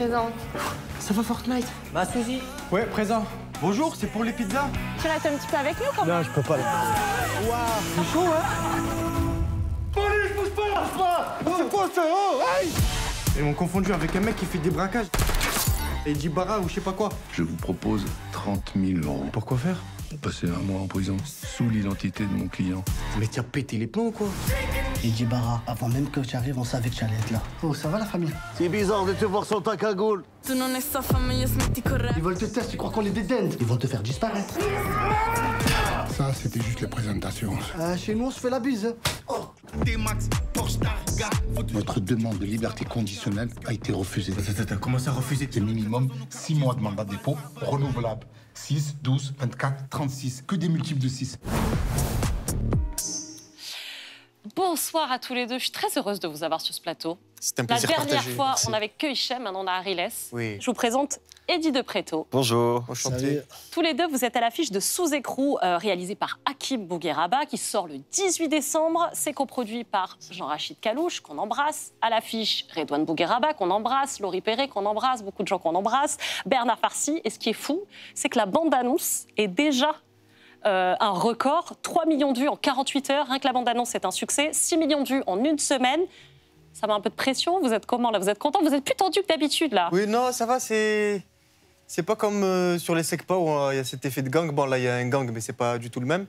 Présente. Ça va Fortnite? Bah, Suzy. Ouais, présent. Bonjour, c'est pour les pizzas? Tu restes un petit peu avec nous quand même? Non, je peux pas. Waouh, c'est chaud, hein? Police, bouge pas! C'est quoi ça? Oh, aïe! Ils m'ont confondu avec un mec qui fait des braquages. Et dit Barra ou je sais pas quoi. Je vous propose 30 000 €. Pourquoi faire? Passer un mois en prison sous l'identité de mon client. Mais t'as pété les plombs ou quoi? Eddie Barra, avant même que tu arrives, on savait que tu allais être là. Oh, ça va la famille? C'est bizarre de te voir sans ta cagoule. Ils veulent te tester, tu crois qu'on est des dents? Ils vont te faire disparaître. Ça, c'était juste les présentations. Chez nous, on se fait la bise. Votre demande de liberté conditionnelle a été refusée. T'as commencé à refuser? C'est minimum 6 mois de mandat de dépôt, renouvelable. 6, 12, 24, 36. Que des multiples de 6. Bonsoir à tous les deux, je suis très heureuse de vous avoir sur ce plateau. C'est un La plaisir dernière partagé. fois, Merci. on avait que Hichem, maintenant on a Ariles. Oui. Je vous présente Eddie de Préto. Bonjour. Enchanté. Salut. Tous les deux, vous êtes à l'affiche de Sous-écrou, réalisé par Hakim Bougueraba, qui sort le 18 décembre. C'est coproduit par Jean-Rachid Kalouche, qu'on embrasse. À l'affiche, Redouane Bougueraba, qu'on embrasse. Laurie Perret, qu'on embrasse. Beaucoup de gens qu'on embrasse. Bernard Farcy. Et ce qui est fou, c'est que la bande-annonce est déjà un record. 3 millions de vues en 48 heures. Rien que la bande-annonce est un succès. 6 millions de vues en une semaine. Ça met un peu de pression. Vous êtes comment, là? Vous êtes content? Vous êtes plus tendu que d'habitude, là? Oui, non, ça va, c'est pas comme sur les Secpa où il y a cet effet de gang. Bon, là, il y a un gang, mais c'est pas du tout le même.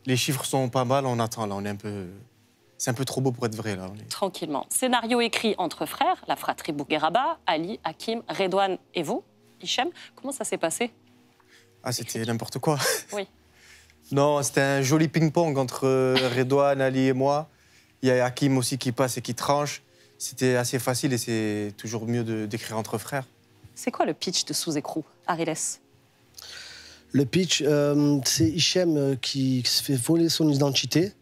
Les chiffres sont pas mal, on attend, là, on est un peu... C'est un peu trop beau pour être vrai, là. Tranquillement. Scénario écrit entre frères, la fratrie Bougueraba, Ali, Hakim, Redouane et vous, Hichem. Comment ça s'est passé? Ah, c'était n'importe quoi. Oui. Non, c'était un joli ping-pong entre Redouane, Ali et moi. Il y a Hakim aussi qui passe et qui tranche. C'était assez facile et c'est toujours mieux d'écrire entre frères. C'est quoi le pitch de Sous-écrou, Ariles? Le pitch, c'est Hichem qui se fait voler son identité.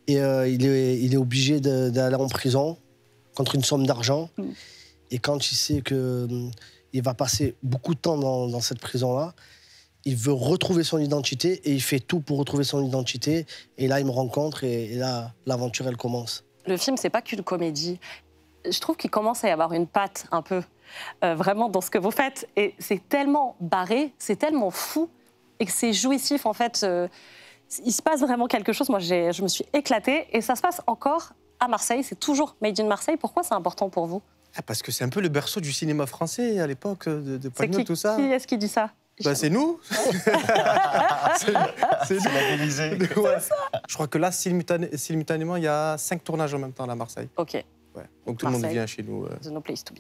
Et il est obligé d'aller en prison contre une somme d'argent. Et quand il sait qu'il va passer beaucoup de temps dans cette prison-là, il veut retrouver son identité et il fait tout pour retrouver son identité. Et là, il me rencontre et là, l'aventure, elle commence. Le film, c'est pas qu'une comédie. Je trouve qu'il commence à y avoir une patte, un peu, vraiment, dans ce que vous faites. Et c'est tellement barré, c'est tellement fou, et que c'est jouissif, en fait. Il se passe vraiment quelque chose. Moi, je me suis éclatée. Et ça se passe encore à Marseille. C'est toujours Made in Marseille. Pourquoi c'est important pour vous? Ah, parce que c'est un peu le berceau du cinéma français à l'époque, de Pagnol, tout ça. Qui est-ce qui dit ça? Bah, c'est nous. C'est labellisé. Ouais. Je crois que là, simultanément, il y a 5 tournages en même temps là, à Marseille. Ok, Ouais. Donc tout le monde Marseille. vient chez nous. The No Place to Be.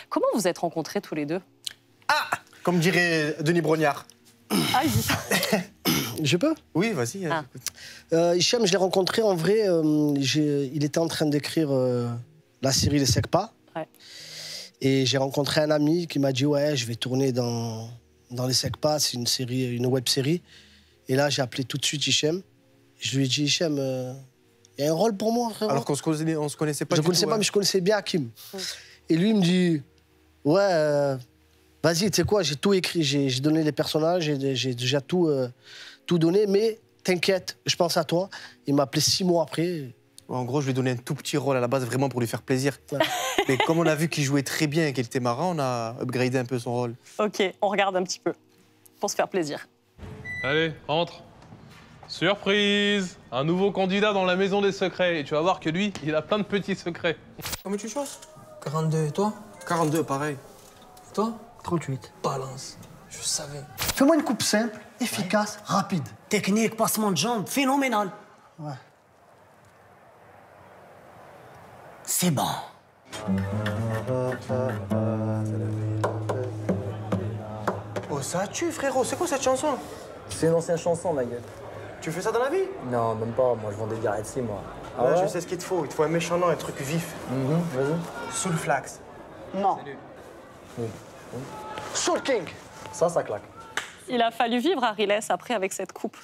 Comment vous êtes rencontrés tous les deux? Comme dirait Denis Brognard. Ah, il dit ça. Je peux? Oui, vas-y. Ah. Écoute. Hichem, je l'ai rencontré en vrai. Il était en train d'écrire la série Les Secpa. Ouais. Et j'ai rencontré un ami qui m'a dit ouais, je vais tourner dans Les Secpa. C'est une série, une web série. Et là, j'ai appelé tout de suite Hichem. Je lui ai dit Hichem, il y a un rôle pour moi, frérot. Alors qu'on se connaissait pas. Je du ne connaissais tout, pas, hein. mais je connaissais bien Hakim. Et lui, il me dit ouais, vas-y, tu sais quoi, j'ai tout écrit, j'ai donné les personnages, j'ai déjà tout donné, mais t'inquiète, je pense à toi. Il m'a appelé 6 mois après. En gros, je lui ai donné un tout petit rôle à la base, vraiment pour lui faire plaisir. Ouais. Mais comme on a vu qu'il jouait très bien et qu'il était marrant, on a upgradé un peu son rôle. Ok, on regarde un petit peu, pour se faire plaisir. Allez, entre. Surprise! Un nouveau candidat dans la maison des secrets. Et tu vas voir que lui, il a plein de petits secrets. Comment tu choses? 42, et toi? 42, pareil. Toi? 38. Balance. Je savais. Fais-moi une coupe simple, efficace, rapide. Technique, passement de jambes, phénoménal. Ouais. C'est bon. Oh, ça tue, frérot. C'est quoi cette chanson? C'est une ancienne chanson, ma gueule. Tu fais ça dans la vie? Non, même pas. Moi, je vends des bières ici, moi. Ah Ouais, ouais? je sais ce qu'il te faut. Il te faut un méchant nom, un truc vif. Vas-y. Soulflax. Non. Oui. Soul King. Ça claque. Il a fallu vivre Ariles après avec cette coupe.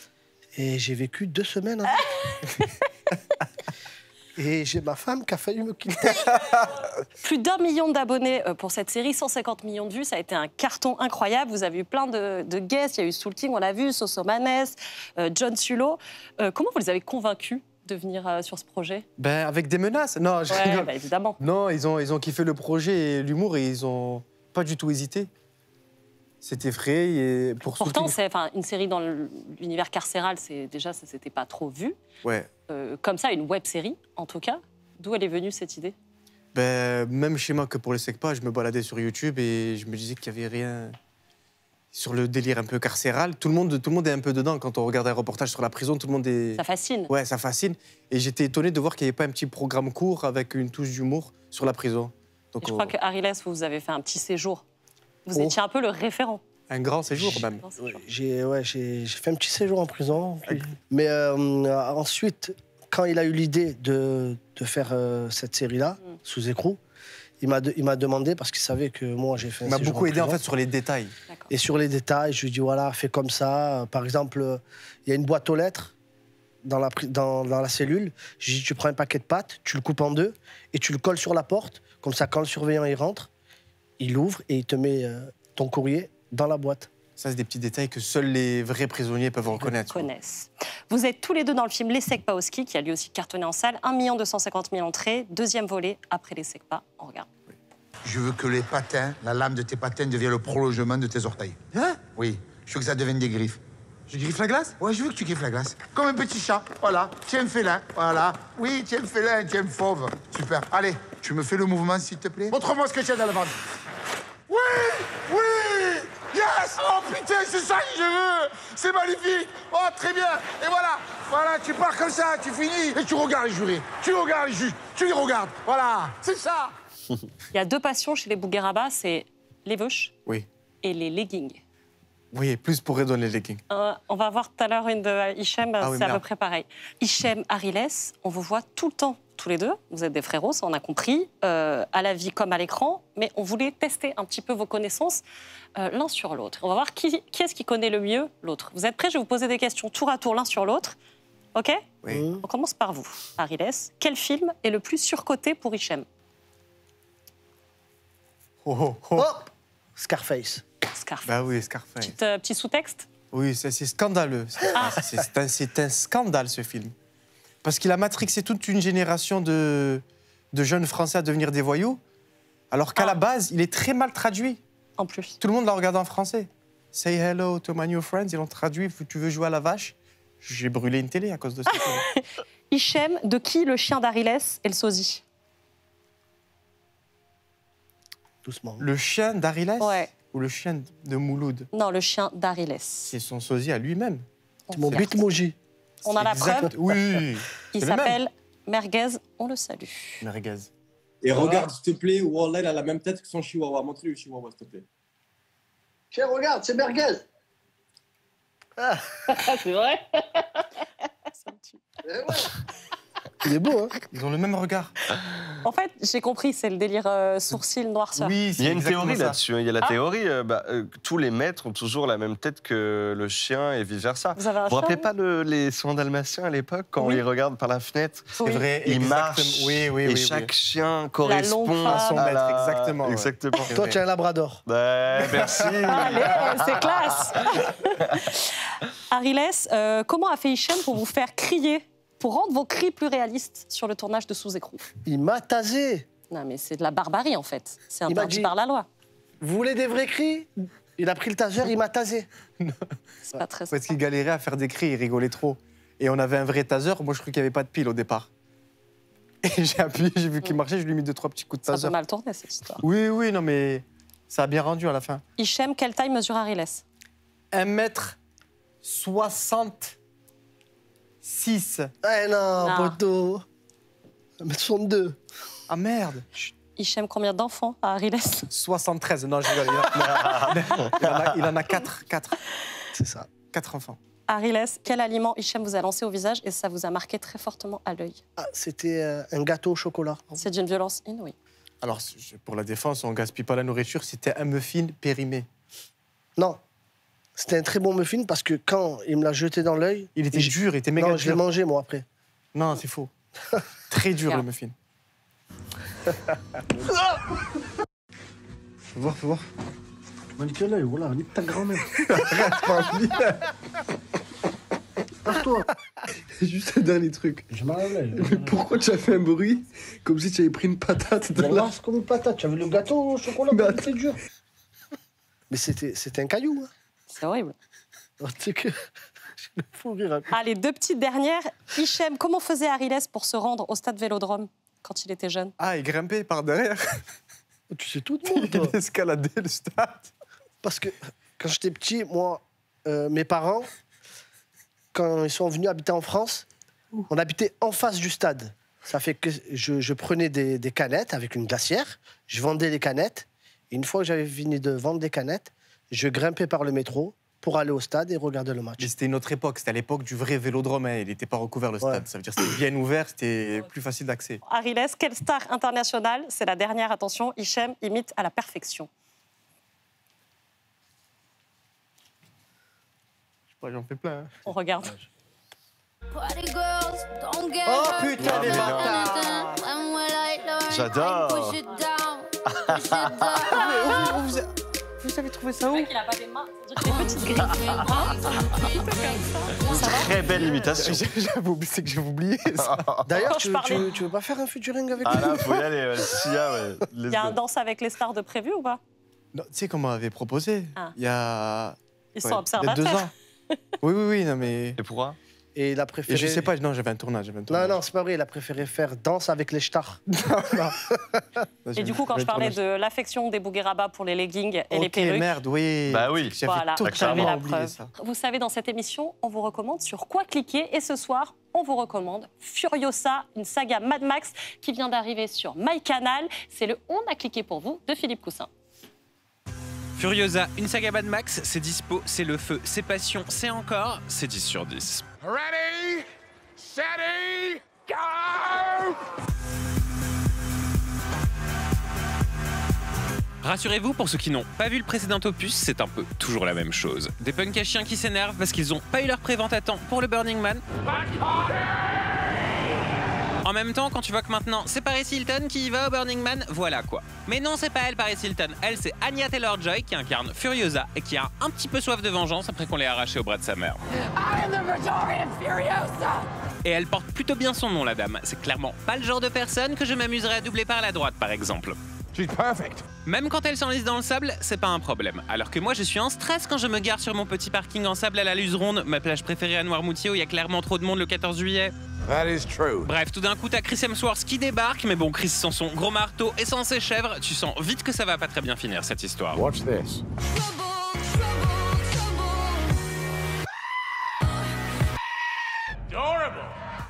Et j'ai vécu 2 semaines avec. Et j'ai ma femme qui a failli me quitter. Plus d'1 million d'abonnés pour cette série, 150 millions de vues, ça a été un carton incroyable. Vous avez eu plein de guests, il y a eu Soul King, on l'a vu, Soso Manes, John Sulo. Comment vous les avez convaincus de venir sur ce projet? Ben, avec des menaces. Non, je Ouais, rigole. bah, évidemment. Non, ils ont kiffé le projet et l'humour et ils ont pas du tout hésité. C'était frais et pour Pourtant, soutenir- c'est une série dans l'univers carcéral, déjà, ça s'était pas trop vu. Ouais. Comme ça, une web-série, en tout cas. D'où elle est venue, cette idée? Ben, même chez moi que pour les SECPA, je me baladais sur YouTube et je me disais qu'il n'y avait rien sur le délire un peu carcéral. Tout le monde est un peu dedans. Quand on regarde un reportage sur la prison, tout le monde est... Ça fascine. Ouais, ça fascine. Et j'étais étonné de voir qu'il n'y avait pas un petit programme court avec une touche d'humour sur la prison. Donc, Et je crois que Ariles, vous avez fait un petit séjour. Vous étiez un peu le référent. Un grand séjour, même. J'ai fait un petit séjour en prison. Mais ensuite, quand il a eu l'idée de faire cette série-là, sous écrou, il m'a demandé, parce qu'il savait que moi, j'ai fait un Il m'a séjour beaucoup aidé, en prison. fait, sur les détails. Et sur les détails, je lui ai dit, voilà, fais comme ça. Par exemple, il y a une boîte aux lettres dans la cellule. Je lui ai dit, tu prends un paquet de pâtes, tu le coupes en deux et tu le colles sur la porte. Comme ça, quand le surveillant il rentre, il ouvre et il te met ton courrier dans la boîte. Ça, c'est des petits détails que seuls les vrais prisonniers peuvent reconnaître. Vous êtes tous les deux dans le film Les Secpa au ski, qui a lui aussi cartonné en salle. 1 250 000 entrées. Deuxième volet après Les Secpa. On regarde. Je veux que les patins, la lame de tes patins devienne le prolongement de tes orteils. Hein? Oui. Je veux que ça devienne des griffes. Je griffe la glace? Ouais, je veux que tu griffes la glace. Comme un petit chat. Voilà. Tiens, félin. Voilà. Oui, tiens, félin, tiens, fauve. Super. Allez, tu me fais le mouvement, s'il te plaît? Montre-moi ce que tu as dans le ventre. Oui! Oui! Yes! Oh putain, c'est ça que je veux! C'est magnifique! Oh, très bien! Et voilà! Voilà, tu pars comme ça, tu finis, et tu regardes les jurés. Tu regardes les juges. Tu les regardes. Voilà. C'est ça! Il y a deux passions chez les Bougueraba, c'est les veuches Oui. et les leggings. Oui, plus pour redonner les leggings. On va voir tout à l'heure une de Hichem, Ah oui, c'est à peu merde. près pareil. Hichem, Ariles, on vous voit tout le temps, tous les deux. Vous êtes des frérots, ça on a compris, à la vie comme à l'écran. Mais on voulait tester un petit peu vos connaissances l'un sur l'autre. On va voir qui est-ce qui connaît le mieux l'autre. Vous êtes prêts? Je vais vous poser des questions tour à tour l'un sur l'autre. OK? Oui. On commence par vous, Ariles. Quel film est le plus surcoté pour Hichem? Hop! Scarface. Scarface. Bah oui, Scarface. Petit sous-texte? Oui, c'est scandaleux. C'est un scandale, ce film. Parce qu'il a matrixé toute une génération de jeunes Français à devenir des voyous, alors qu'à la base, il est très mal traduit. En plus. Tout le monde l'a regardé en français. Say hello to my new friends, ils l'ont traduit. Tu veux jouer à la vache? J'ai brûlé une télé à cause de ce film. Hichem, de qui le chien d'Ariles est le sosie? Doucement. Le chien d'Ariles? Ouais. Ou le chien de Mouloud? Non, le chien d'Ariles. C'est son sosie à lui-même. C'est mon bitmoji. On a la preuve. Oui. Il c'est le même. s'appelle Merguez, on le salue. Merguez. Et regarde, s'il te plaît, Wallah, il a la même tête que son chihuahua. Montre-lui le chihuahua, s'il te plaît. Tiens, regarde, c'est merguez. C'est vrai? Il est beau, hein? Ils ont le même regard. En fait, j'ai compris, c'est le délire sourcil noirceur. Oui, Il y a une théorie ça. là-dessus. Il y a la Ah. théorie, tous les maîtres ont toujours la même tête que le chien et vice-versa. Vous avez un Vous vous rappelez chien, pas les soins dalmatiens à l'époque, quand Oui. on les regarde par la fenêtre? C'est Oui. vrai. Ils exactement. marchent Oui, et chaque chien correspond longue à son femme. maître, exactement. ouais. Exactement. C'est Toi, vrai. tu es un labrador. Ouais, merci. Allez, c'est classe. Ariles, comment a fait Hichem pour vous faire crier, pour rendre vos cris plus réalistes sur le tournage de Sous écrou? Il m'a tasé. Non, mais c'est de la barbarie, en fait. C'est Il m'a interdit dit- par la loi. Vous voulez des vrais cris? Il a pris le taser, il m'a tasé. C'est pas très Parce qu'il galérait à faire des cris, il rigolait trop. Et on avait un vrai taser. Moi, je croyais qu'il n'y avait pas de pile au départ. Et j'ai appuyé, j'ai vu qu'il marchait, je lui ai mis 2-3 petits coups de Ça taser. peut mal tourner, cette histoire. Oui, non, mais ça a bien rendu à la fin. Hichem, quelle taille mesure Ariles? 1m66. Eh non, Non. poteau. 1m62. Ah merde. Hichem, combien d'enfants a Ariles? 73. Non, je rigole. Il en a 4. C'est ça. 4 enfants. Ariles, quel aliment Hichem vous a lancé au visage et ça vous a marqué très fortement à l'œil? Ah, c'était un gâteau au chocolat. C'est d'une violence inouïe. Alors, pour la défense, on gaspille pas la nourriture. C'était un muffin périmé. Non. C'était un très bon muffin parce que quand il me l'a jeté dans l'œil... Il était dur, il était méga Non, je l'ai dur. mangé, moi, après. Non, c'est faux. Très dur, le muffin. Fais voir, fais voir. Nique l'œil, voilà, nique ta grand-mère. Lâche-toi. Juste un dernier truc. Je m'enlève. Mais pourquoi tu as fait un bruit comme si tu avais pris une patate dans la... C'est comme une patate. Tu as vu le gâteau au chocolat? C'est dur. Mais c'était un caillou. Hein. C'est horrible. C'est que... Je me fous rire. Allez, 2 petites dernières. Hichem, comment faisait Ariles pour se rendre au stade Vélodrome quand il était jeune? Ah, il grimpait par derrière. Tu sais tout de monde, toi. Il escaladait le stade. Parce que quand j'étais petit, moi, mes parents, quand ils sont venus habiter en France, on habitait en face du stade. Ça fait que je prenais des canettes avec une glacière, je vendais les canettes. Et une fois que j'avais fini de vendre des canettes, je grimpais par le métro pour aller au stade et regarder le match. Mais c'était une autre époque, c'était à l'époque du vrai vélodrome, hein. Il n'était pas recouvert le stade. Ça veut dire que c'était bien ouvert, c'était plus facile d'accès. Ariles, quelle star internationale, c'est la dernière, attention, Hichem imite à la perfection. J'en fais plein. Hein. On regarde. Oh putain, les bâtards! J'adore! Vous avez trouvé ça où? Il a pas des mains, c'est-à-dire que les petites griffes. Très belle imitation. C'est que j'ai oublié ça. D'ailleurs, tu veux pas faire un featuring avec Ah lui? là, faut y aller, Sia, ouais. Il y a un Danse avec les stars de prévu ou pas? Non, tu sais qu'on m'avait proposé. Ah. Il y a... Ils ouais, sont observateurs. Il y a 2 ans. Oui, non mais... Et pourquoi? Et il a préféré... Et je sais pas, non, j'avais un tournage. Non, c'est pas vrai, il a préféré faire Danse avec les stars. Et du coup, quand je parlais de l'affection des Bougueraba pour les leggings et les perruques... merde, oui. Bah oui. Voilà, J'avais j'avais la oublié preuve. ça. Vous savez, dans cette émission, on vous recommande sur quoi cliquer. Et ce soir, on vous recommande Furiosa, une saga Mad Max qui vient d'arriver sur MyCanal. C'est le On a cliqué pour vous de Philippe Coussin. Furiosa, une saga Mad Max, c'est dispo, c'est le feu, c'est passion, c'est encore, c'est 10 sur 10. Ready, steady, go! Rassurez-vous, pour ceux qui n'ont pas vu le précédent opus, c'est un peu toujours la même chose. Des punks à chiens qui s'énervent parce qu'ils n'ont pas eu leur prévente à temps pour le Burning Man. En même temps, quand tu vois que maintenant c'est Paris Hilton qui y va au Burning Man, voilà quoi. Mais non, c'est pas elle Paris Hilton, elle c'est Anya Taylor-Joy qui incarne Furiosa et qui a un petit peu soif de vengeance après qu'on l'ait arrachée au bras de sa mère. I am the Victorian Furiosa! Et elle porte plutôt bien son nom, la dame. C'est clairement pas le genre de personne que je m'amuserais à doubler par la droite, par exemple. She's perfect. Même quand elle s'enlise dans le sable, c'est pas un problème. Alors que moi, je suis en stress quand je me gare sur mon petit parking en sable à la Luzeronde, ma plage préférée à Noirmoutier où il y a clairement trop de monde le 14 juillet. That is true. Bref, tout d'un coup, t'as Chris Hemsworth qui débarque, mais bon, Chris sans son gros marteau et sans ses chèvres, tu sens vite que ça va pas très bien finir, cette histoire. Watch this. Adorable.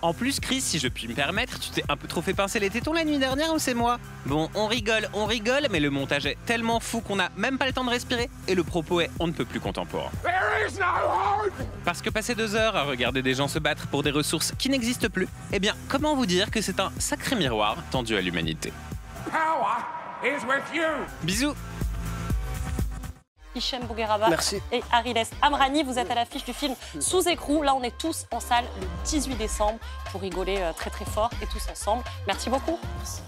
En plus, Chris, si je puis me permettre, tu t'es un peu trop fait pincer les tétons la nuit dernière ou c'est moi? Bon, on rigole, mais le montage est tellement fou qu'on n'a même pas le temps de respirer et le propos est on ne peut plus contemporain. There is no hope. Parce que passer 2 heures à regarder des gens se battre pour des ressources qui n'existent plus, eh bien, comment vous dire que c'est un sacré miroir tendu à l'humanité? Power is with you. Bisous. Hichem Bougueraba Merci. et Ariles Amrani, vous êtes à l'affiche du film Sous écrou. Là, on est tous en salle le 18 décembre pour rigoler très très fort et tous ensemble. Merci beaucoup. Merci.